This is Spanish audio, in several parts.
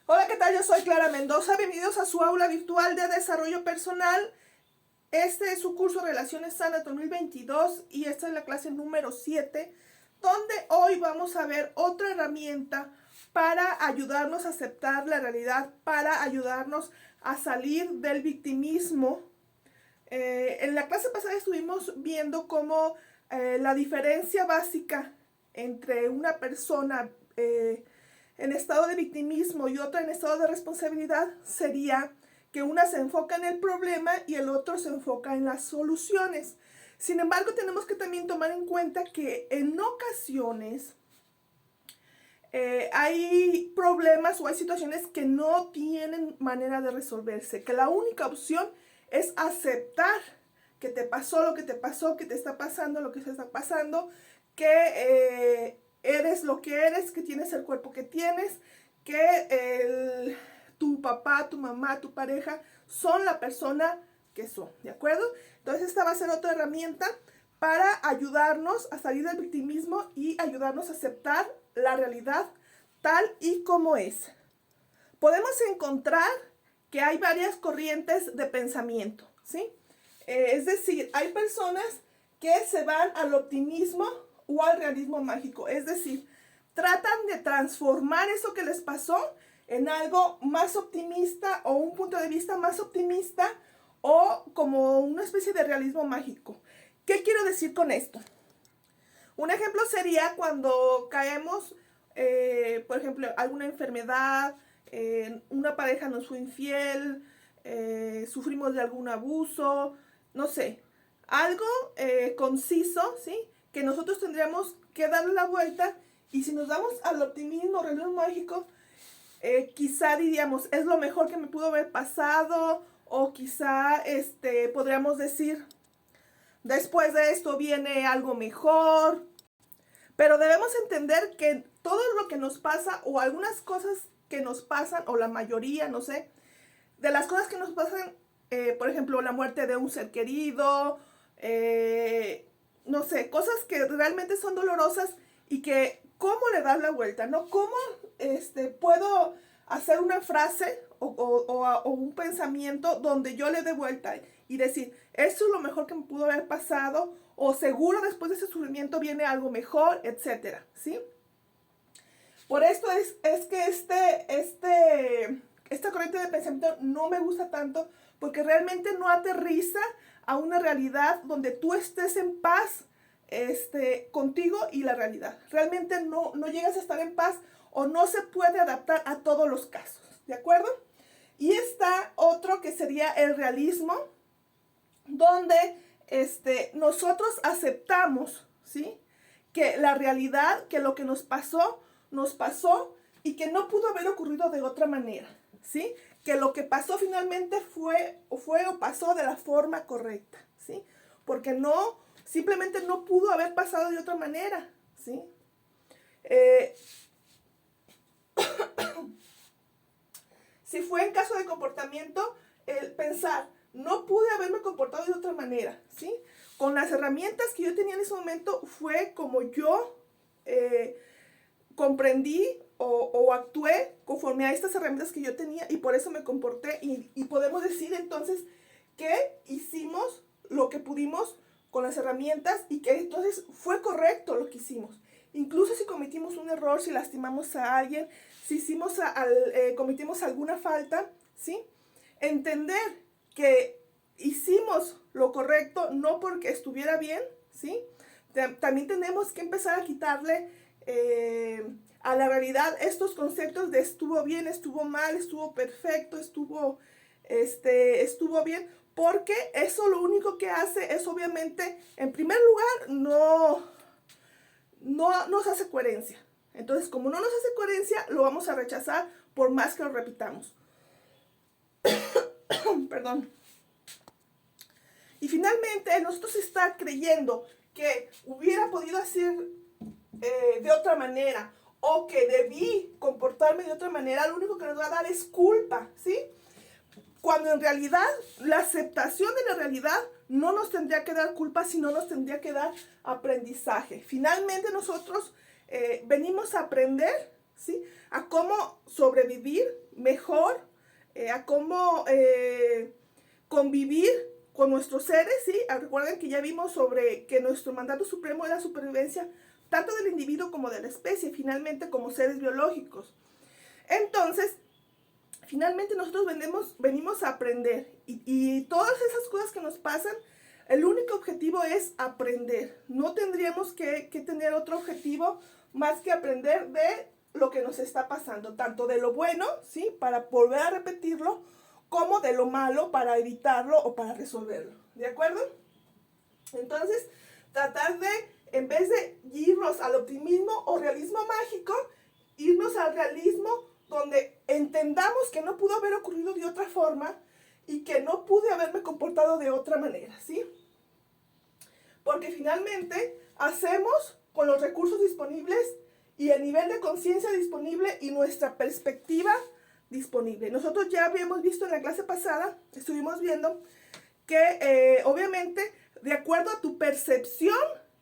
Hola, ¿qué tal? Yo soy Clara Mendoza. Bienvenidos a su aula virtual de desarrollo personal. Este es su curso Relaciones Sanas 2022 y esta es la clase número 7, donde hoy vamos a ver otra herramienta para ayudarnos a aceptar la realidad, para ayudarnos a salir del victimismo. En la clase pasada estuvimos viendo cómo la diferencia básica entre una persona en estado de victimismo y otra en estado de responsabilidad sería que una se enfoca en el problema y el otro se enfoca en las soluciones. Sin embargo, tenemos que también tomar en cuenta que en ocasiones hay problemas o hay situaciones que no tienen manera de resolverse, que la única opción es aceptar que te pasó lo que te pasó, que te está pasando lo que te está pasando, que eres lo que eres, que tienes el cuerpo que tienes, que tu papá, tu mamá, tu pareja son la persona que son, ¿de acuerdo? Entonces esta va a ser otra herramienta para ayudarnos a salir del victimismo y ayudarnos a aceptar la realidad tal y como es. Podemos encontrar que hay varias corrientes de pensamiento, ¿sí? Es decir, hay personas que se van al optimismo o al realismo mágico, es decir, tratan de transformar eso que les pasó en algo más optimista o un punto de vista más optimista o como una especie de realismo mágico. ¿Qué quiero decir con esto? Un ejemplo sería cuando caemos, por ejemplo, alguna enfermedad, una pareja nos fue infiel, sufrimos de algún abuso, no sé, algo conciso, ¿sí? Que nosotros tendríamos que darle la vuelta y si nos damos al optimismo, realismo mágico, quizá diríamos, es lo mejor que me pudo haber pasado o quizá podríamos decir, después de esto viene algo mejor. Pero debemos entender que todo lo que nos pasa o algunas cosas que nos pasan, o la mayoría, no sé, de las cosas que nos pasan, por ejemplo, la muerte de un ser querido, no sé, cosas que realmente son dolorosas y que cómo le das la vuelta, ¿no? ¿Cómo puedo hacer una frase o un pensamiento donde yo le dé vuelta y decir, esto es lo mejor que me pudo haber pasado, o seguro después de ese sufrimiento viene algo mejor, etcétera, ¿sí? Por esto es que esta corriente de pensamiento no me gusta tanto porque realmente no aterriza a una realidad donde tú estés en paz contigo y la realidad. Realmente no llegas a estar en paz o no se puede adaptar a todos los casos, ¿de acuerdo? Y está otro que sería el realismo, donde nosotros aceptamos, ¿sí? Que la realidad, que lo que nos pasó y que no pudo haber ocurrido de otra manera, ¿sí? Que lo que pasó finalmente fue o pasó de la forma correcta, ¿sí? Porque simplemente no pudo haber pasado de otra manera, ¿sí? Si fue en caso de comportamiento, el pensar, no pude haberme comportado de otra manera, ¿sí? Con las herramientas que yo tenía en ese momento fue como yo comprendí o actué conforme a estas herramientas que yo tenía y por eso me comporté y podemos decir entonces que hicimos lo que pudimos con las herramientas y que entonces fue correcto lo que hicimos. Incluso si cometimos un error, si lastimamos a alguien, si cometimos alguna falta, ¿sí? Entender que hicimos lo correcto no porque estuviera bien, ¿sí? También tenemos que empezar a quitarle a la realidad estos conceptos de estuvo bien, estuvo mal, estuvo perfecto, estuvo bien, porque eso lo único que hace es obviamente, en primer lugar, no nos hace coherencia. Entonces, como no nos hace coherencia, lo vamos a rechazar por más que lo repitamos. Perdón. Y finalmente, nosotros está creyendo que hubiera podido hacer de otra manera o que debí comportarme de otra manera, lo único que nos va a dar es culpa, ¿sí? Cuando en realidad la aceptación de la realidad no nos tendría que dar culpa, sino nos tendría que dar aprendizaje. Finalmente nosotros venimos a aprender, ¿sí? A cómo sobrevivir mejor, a cómo convivir con nuestros seres, ¿sí? Recuerden que ya vimos sobre que nuestro mandato supremo es la supervivencia tanto del individuo como de la especie, finalmente como seres biológicos. Entonces, finalmente nosotros venimos a aprender y todas esas cosas que nos pasan, el único objetivo es aprender. No tendríamos que tener otro objetivo más que aprender de lo que nos está pasando, tanto de lo bueno, ¿sí? Para volver a repetirlo, como de lo malo para evitarlo o para resolverlo. ¿De acuerdo? Entonces, tratar de, en vez de irnos al optimismo o realismo mágico, irnos al realismo donde entendamos que no pudo haber ocurrido de otra forma y que no pude haberme comportado de otra manera, ¿sí? Porque finalmente hacemos con los recursos disponibles y el nivel de conciencia disponible y nuestra perspectiva disponible. Nosotros ya habíamos visto en la clase pasada, estuvimos viendo que obviamente de acuerdo a tu percepción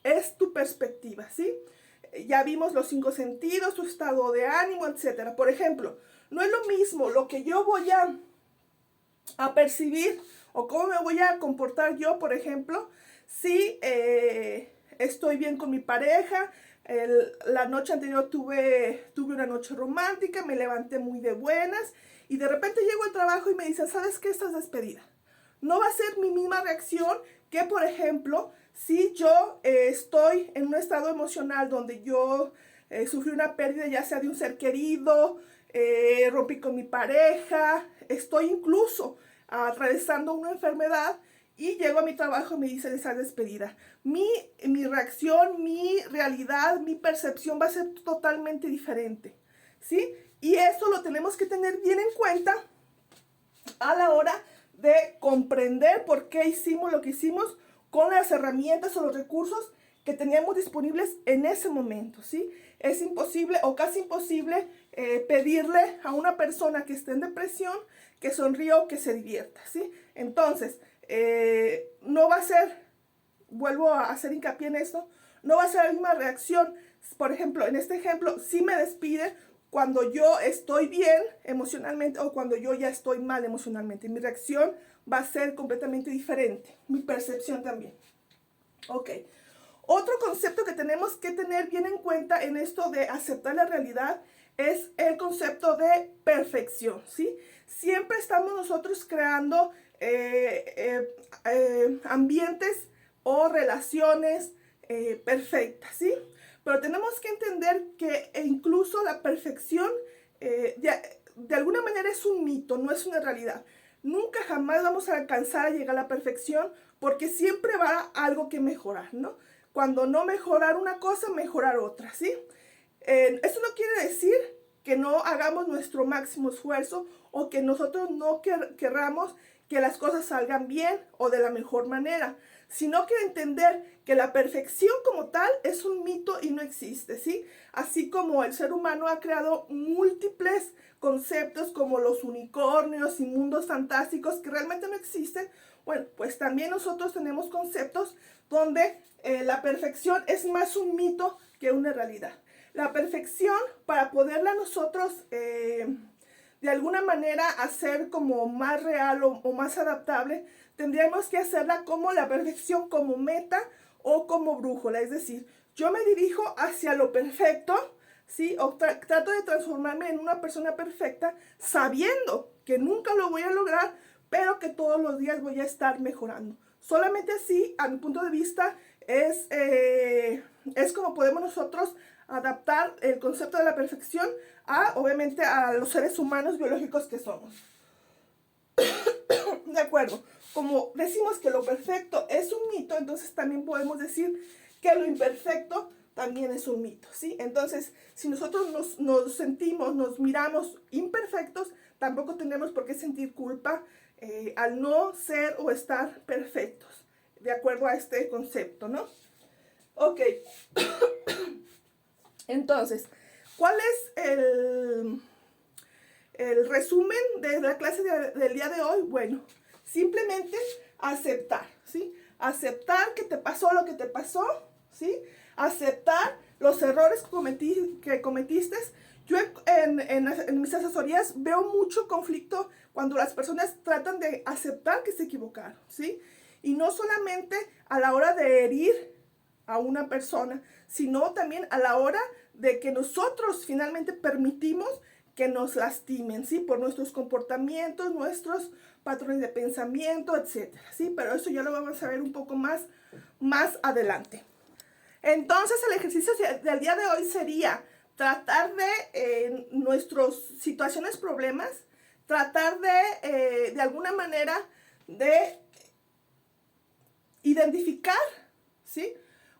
es tu perspectiva, ¿sí? Ya vimos los 5 sentidos, tu estado de ánimo, etc. Por ejemplo, no es lo mismo lo que yo voy a percibir o cómo me voy a comportar yo, por ejemplo, si estoy bien con mi pareja. La noche anterior tuve una noche romántica, me levanté muy de buenas y de repente llego al trabajo y me dicen, ¿sabes qué? Estás despedida. No va a ser mi misma reacción que, por ejemplo, si yo estoy en un estado emocional donde yo sufrí una pérdida ya sea de un ser querido, rompí con mi pareja, estoy incluso atravesando una enfermedad y llego a mi trabajo y me dicen estás despedida. Mi reacción, mi realidad, mi percepción va a ser totalmente diferente, ¿sí? Y eso lo tenemos que tener bien en cuenta a la hora de comprender por qué hicimos lo que hicimos con las herramientas o los recursos que teníamos disponibles en ese momento, ¿sí? Es imposible o casi imposible pedirle a una persona que esté en depresión que sonría o que se divierta, ¿sí? Entonces, no va a ser, vuelvo a hacer hincapié en esto, no va a ser la misma reacción. Por ejemplo, en este ejemplo, si me despide cuando yo estoy bien emocionalmente o cuando yo ya estoy mal emocionalmente. Mi reacción va a ser completamente diferente, mi percepción también. Ok. Otro concepto que tenemos que tener bien en cuenta en esto de aceptar la realidad es el concepto de perfección, ¿sí? Siempre estamos nosotros creando ambientes o relaciones perfectas, ¿sí? Pero tenemos que entender que incluso la perfección de alguna manera es un mito, no es una realidad. Nunca jamás vamos a alcanzar a llegar a la perfección porque siempre va algo que mejorar, ¿no? Cuando no mejorar una cosa, mejorar otra, ¿sí? Eso no quiere decir que no hagamos nuestro máximo esfuerzo o que nosotros no querramos que las cosas salgan bien o de la mejor manera, sino que entender que la perfección como tal es un mito y no existe, ¿sí? Así como el ser humano ha creado múltiples conceptos como los unicornios y mundos fantásticos que realmente no existen, bueno, pues también nosotros tenemos conceptos donde la perfección es más un mito que una realidad. La perfección, para poderla nosotros de alguna manera hacer como más real o más adaptable, tendríamos que hacerla como la perfección como meta o como brújula. Es decir, yo me dirijo hacia lo perfecto, ¿sí? O trato de transformarme en una persona perfecta sabiendo que nunca lo voy a lograr, pero que todos los días voy a estar mejorando. Solamente así, a mi punto de vista, es como podemos nosotros adaptar el concepto de la perfección obviamente, a los seres humanos biológicos que somos. De acuerdo, como decimos que lo perfecto es un mito, entonces también podemos decir que lo imperfecto también es un mito, ¿sí? Entonces, si nosotros nos sentimos, nos miramos imperfectos, tampoco tenemos por qué sentir culpa al no ser o estar perfectos, de acuerdo a este concepto, ¿no? Ok. Entonces, ¿cuál es el resumen de la clase del día de hoy? Bueno, simplemente aceptar, ¿sí? Aceptar que te pasó lo que te pasó, ¿sí? Aceptar los errores que cometiste. Yo en mis asesorías veo mucho conflicto cuando las personas tratan de aceptar que se equivocaron, ¿sí? Y no solamente a la hora de herir a una persona, sino también a la hora de que nosotros finalmente permitimos que nos lastimen, ¿sí? Por nuestros comportamientos, nuestros patrones de pensamiento, etcétera, ¿sí? Pero eso ya lo vamos a ver un poco más adelante. Entonces, el ejercicio del día de hoy sería tratar de nuestras situaciones, problemas, tratar de alguna manera de identificar, ¿sí?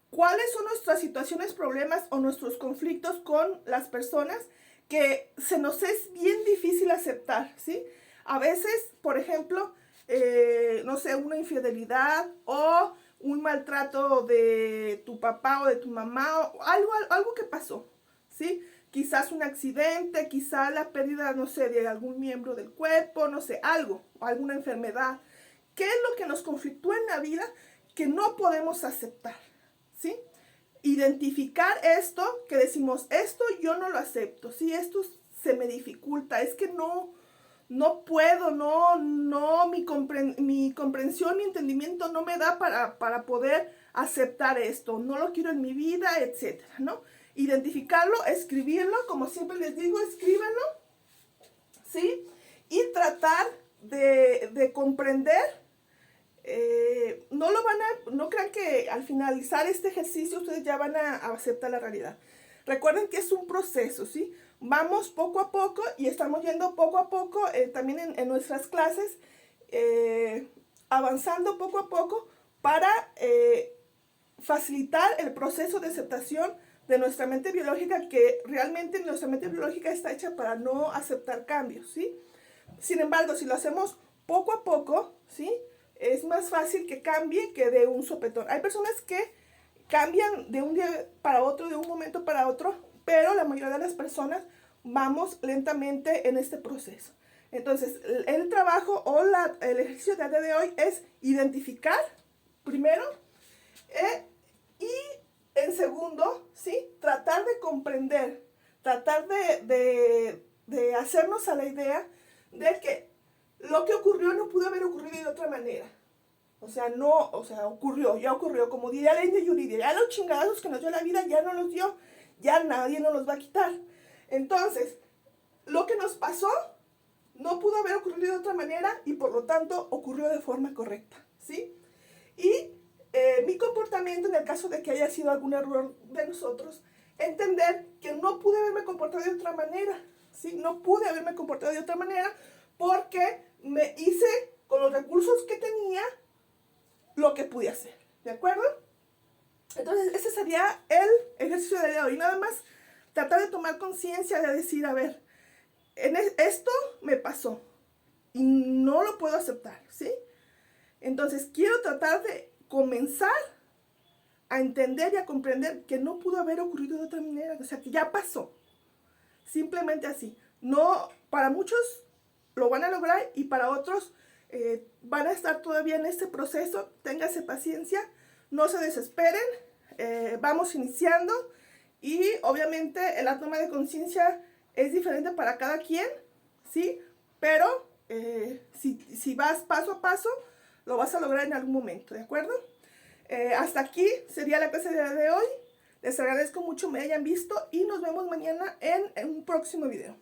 ¿Cuáles son nuestras situaciones, problemas o nuestros conflictos con las personas que se nos es bien difícil aceptar, ¿sí? A veces, por ejemplo, no sé, una infidelidad o un maltrato de tu papá o de tu mamá, o algo que pasó, ¿sí? Quizás un accidente, quizás la pérdida, no sé, de algún miembro del cuerpo, no sé, algo, o alguna enfermedad. ¿Qué es lo que nos conflictúa en la vida que no podemos aceptar? ¿Sí? Identificar esto, que decimos, esto yo no lo acepto, ¿sí? Esto se me dificulta, es que no puedo, mi comprensión, mi entendimiento no me da para poder aceptar esto, no lo quiero en mi vida, etcétera, ¿no? Identificarlo, escribirlo, como siempre les digo, escríbanlo, ¿sí? Y tratar de comprender. No crean que al finalizar este ejercicio ustedes ya van a aceptar la realidad. Recuerden que es un proceso, ¿sí? Vamos poco a poco y estamos yendo poco a poco, también en nuestras clases, avanzando poco a poco para facilitar el proceso de aceptación de nuestra mente biológica, que realmente nuestra mente biológica está hecha para no aceptar cambios, ¿sí? Sin embargo, si lo hacemos poco a poco, ¿sí? Es más fácil que cambie que de un sopetón. Hay personas que cambian de un día para otro, de un momento para otro, pero la mayoría de las personas vamos lentamente en este proceso. Entonces, el trabajo o el ejercicio del día de hoy es identificar, primero, y en segundo, ¿sí? Tratar de comprender, tratar de hacernos a la idea de que lo que ocurrió no pudo haber ocurrido de otra manera. Ocurrió, ya ocurrió. Como diría la India Yuridia, ya los chingadazos que nos dio la vida ya no los dio, ya nadie nos los va a quitar. Entonces, lo que nos pasó no pudo haber ocurrido de otra manera y por lo tanto ocurrió de forma correcta, ¿sí? Y mi comportamiento, en el caso de que haya sido algún error de nosotros, entender que no pude haberme comportado de otra manera, ¿sí? No pude haberme comportado de otra manera porque me hice con los recursos que tenía lo que pude hacer, ¿de acuerdo? Entonces, ese sería el ejercicio de hoy. Nada más tratar de tomar conciencia, de decir, a ver, esto me pasó y no lo puedo aceptar, ¿sí? Entonces, quiero tratar de comenzar a entender y a comprender que no pudo haber ocurrido de otra manera, o sea, que ya pasó. Simplemente así. No, para muchos lo van a lograr y para otros van a estar todavía en este proceso. Ténganse paciencia, no se desesperen, vamos iniciando y obviamente la toma de conciencia es diferente para cada quien, ¿sí? Pero si vas paso a paso, lo vas a lograr en algún momento, ¿de acuerdo? Hasta aquí sería la clase de hoy. Les agradezco mucho me hayan visto y nos vemos mañana en un próximo video.